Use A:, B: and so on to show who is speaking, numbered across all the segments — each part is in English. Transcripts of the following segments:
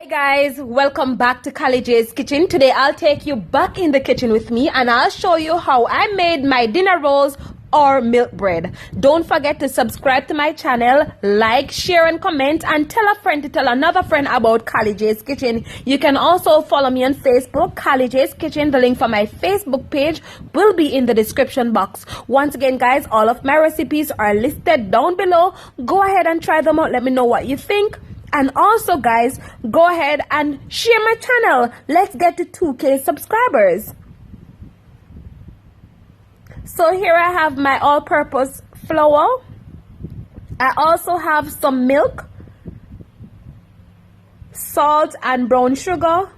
A: Hey guys, welcome back to Collie's Kitchen. Today I'll take you back in the kitchen with me and I'll show you how I made my dinner rolls or milk bread. Don't forget to subscribe to my channel, like, share and comment, and tell a friend to tell another friend about Collie's Kitchen. You can also follow me on Facebook, Collie's Kitchen. The link for my Facebook page will be in the description box. Once again guys, all of my recipes are listed down below. Go ahead and try them out. Let me know what you think. And also guys, go ahead and share my channel. Let's get to 2K subscribers. So here I have my all-purpose flour. I also have some milk, salt and brown sugar.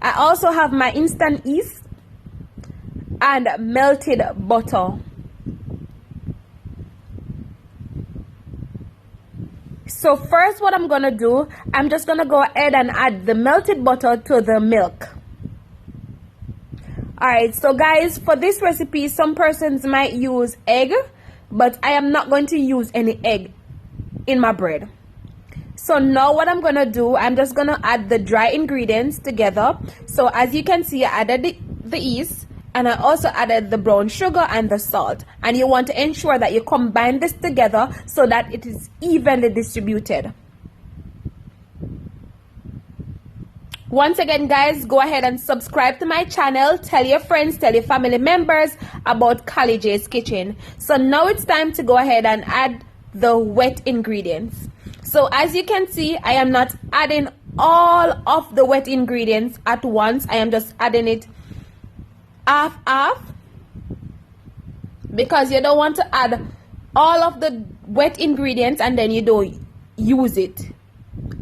A: I also have my instant yeast and melted butter. So first what I'm gonna do, I'm just gonna go ahead and add the melted butter to the milk. Alright, so guys, for this recipe, some persons might use egg, but I am not going to use any egg in my bread. So now what I'm gonna do, I'm just gonna add the dry ingredients together. So as you can see, I added the yeast, and I also added the brown sugar and the salt. And you want to ensure that you combine this together so that it is evenly distributed. Once again guys, go ahead and subscribe to my channel. Tell your friends, tell your family members about Collie's Kitchen. So now it's time to go ahead and add the wet ingredients. So as you can see, I am not adding all of the wet ingredients at once. I am just adding it half, because you don't want to add all of the wet ingredients and then you don't use it,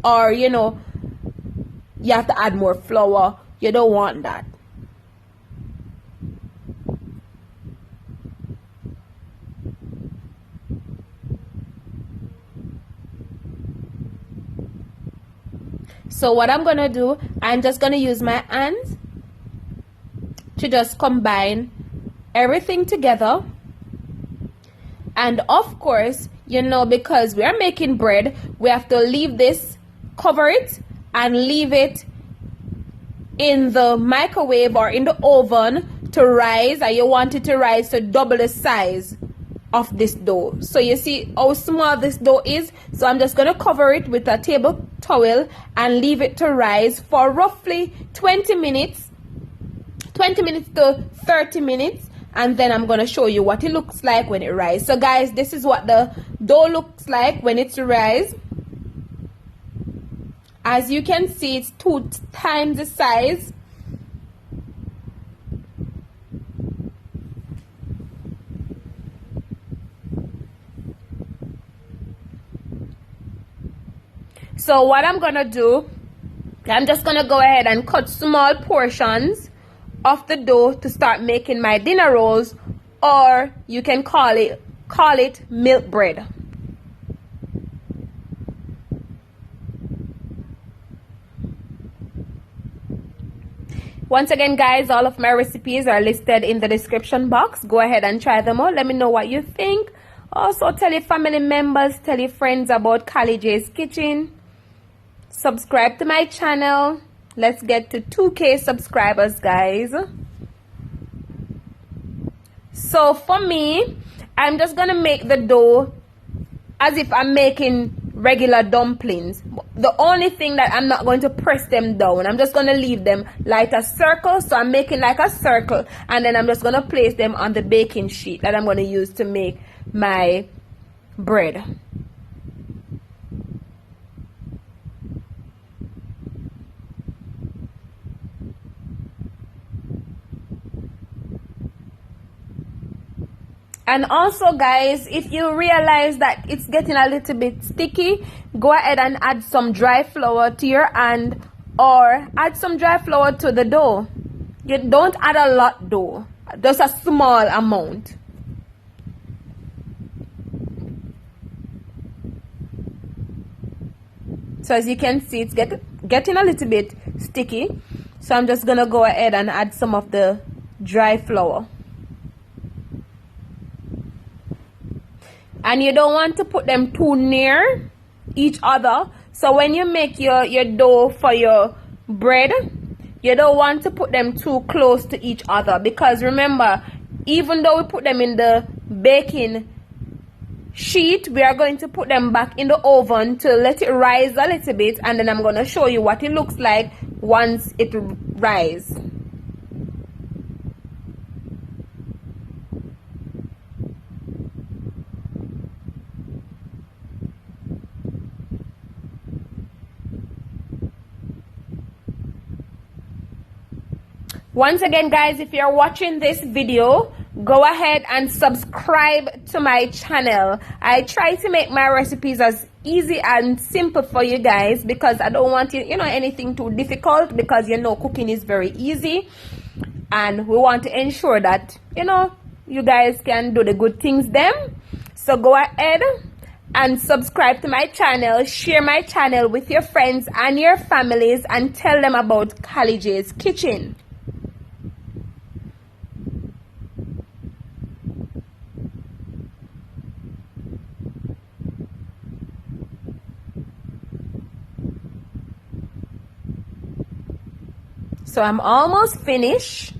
A: or you know, you have to add more flour. You don't want that. So what I'm gonna do, I'm just gonna use my hands to just combine everything together. And of course, you know, because we are making bread, we have to leave this, cover it and leave it in the microwave or in the oven to rise. And you want it to rise to double the size of this dough. So you see how small this dough is. So I'm just going to cover it with a table towel and leave it to rise for roughly 20 minutes to 30 minutes, and then I'm going to show you what it looks like when it rises. So guys, this is what the dough looks like when it's rise. As you can see, it's 2 times the size. So what I'm going to do, I'm just going to go ahead and cut small portions of the dough to start making my dinner rolls, or you can call it milk bread. Once again guys, all of my recipes are listed in the description box. Go ahead and try them out. Let me know what you think. Also tell your family members, tell your friends about Collie's Kitchen. Subscribe to my channel. Let's get to 2K subscribers guys. So for me, I'm just gonna make the dough as if I'm making regular dumplings. The only thing that I'm not going to press them down, I'm just gonna leave them like a circle. So I'm making like a circle, and then I'm just gonna place them on the baking sheet that I'm gonna use to make my bread. And also guys, if you realize that it's getting a little bit sticky, go ahead and add some dry flour to your hand, or add some dry flour to the dough. You don't add a lot dough, just a small amount. So as you can see, it's getting a little bit sticky. So I'm just gonna go ahead and add some of the dry flour. And you don't want to put them too near each other, So when you make your dough for your bread, you don't want to put them too close to each other, because remember, even though we put them in the baking sheet, we are going to put them back in the oven to let it rise a little bit, and then I'm going to show you what it looks like once it rises. Once again, guys, if you're watching this video, go ahead and subscribe to my channel. I try to make my recipes as easy and simple for you guys, because I don't want anything too difficult, because cooking is very easy, and we want to ensure that you guys can do the good things then. So go ahead and subscribe to my channel, share my channel with your friends and your families, and tell them about Kali J's Kitchen. So I'm almost finished.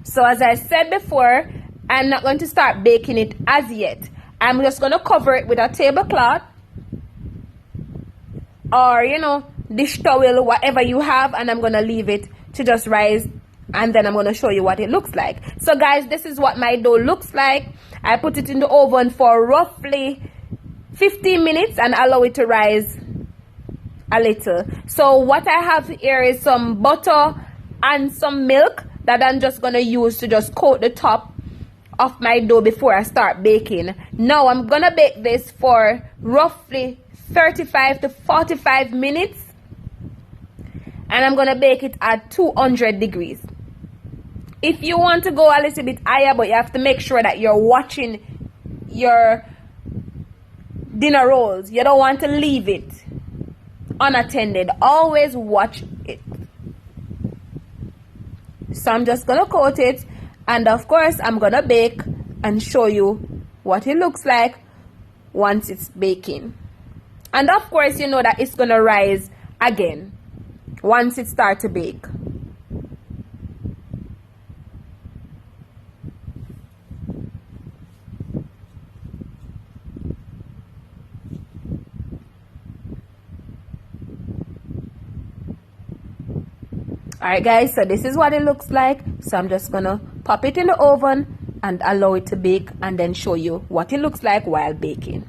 A: So as I said before, I'm not going to start baking it as yet. I'm just going to cover it with a tablecloth, or dish towel, whatever you have, and I'm going to leave it to just rise, and then I'm going to show you what it looks like. So guys, this is what my dough looks like. I put it in the oven for roughly 15 minutes and allow it to rise a little. So what I have here is some butter and some milk that I'm just going to use to just coat the top of my dough before I start baking. Now I'm going to bake this for roughly 35 to 45 minutes, and I'm going to bake it at 200 degrees. If you want to go a little bit higher, but you have to make sure that you're watching your dinner rolls. You don't want to leave it unattended. Always watch it. So I'm just going to coat it, and of course I'm going to bake and show you what it looks like once it's baking. And of course you know that it's going to rise again once it starts to bake. Alright guys, so this is what it looks like. So I'm just gonna pop it in the oven and allow it to bake, and then show you what it looks like while baking.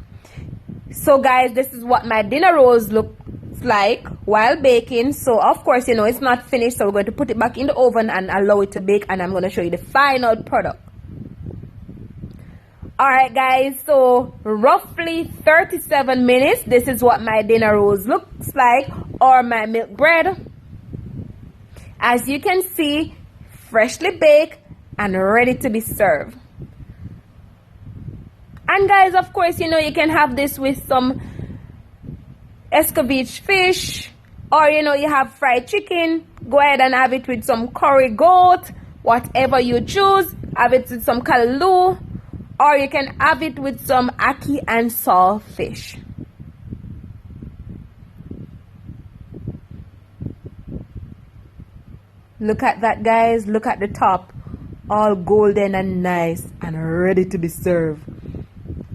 A: So guys, this is what my dinner rolls looks like while baking. So of course it's not finished, so we're going to put it back in the oven and allow it to bake, and I'm going to show you the final product. Alright guys, so roughly 37 minutes, this is what my dinner rolls looks like, or my milk bread. As you can see, freshly baked and ready to be served. And guys, of course, you can have this with some escovitch fish, or you have fried chicken. Go ahead and have it with some curry goat, whatever you choose. Have it with some callaloo, or you can have it with some ackee and saltfish. Look at that, guys. Look at the top, all golden and nice and ready to be served.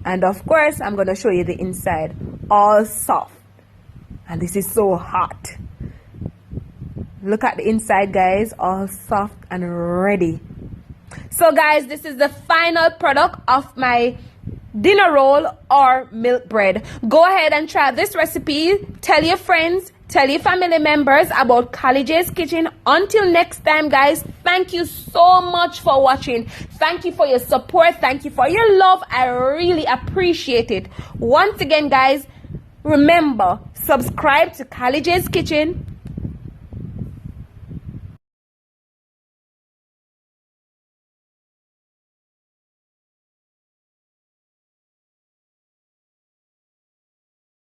A: And of course I'm going to show you the inside, all soft, and this is so hot. Look at the inside, guys, all soft and ready. So guys, this is the final product of my dinner roll or milk bread. Go ahead and try this recipe. Tell your friends, tell your family members about Kali J's Kitchen. Until next time, guys, thank you so much for watching. Thank you for your support. Thank you for your love. I really appreciate it. Once again, guys, remember, subscribe to Kali J's Kitchen,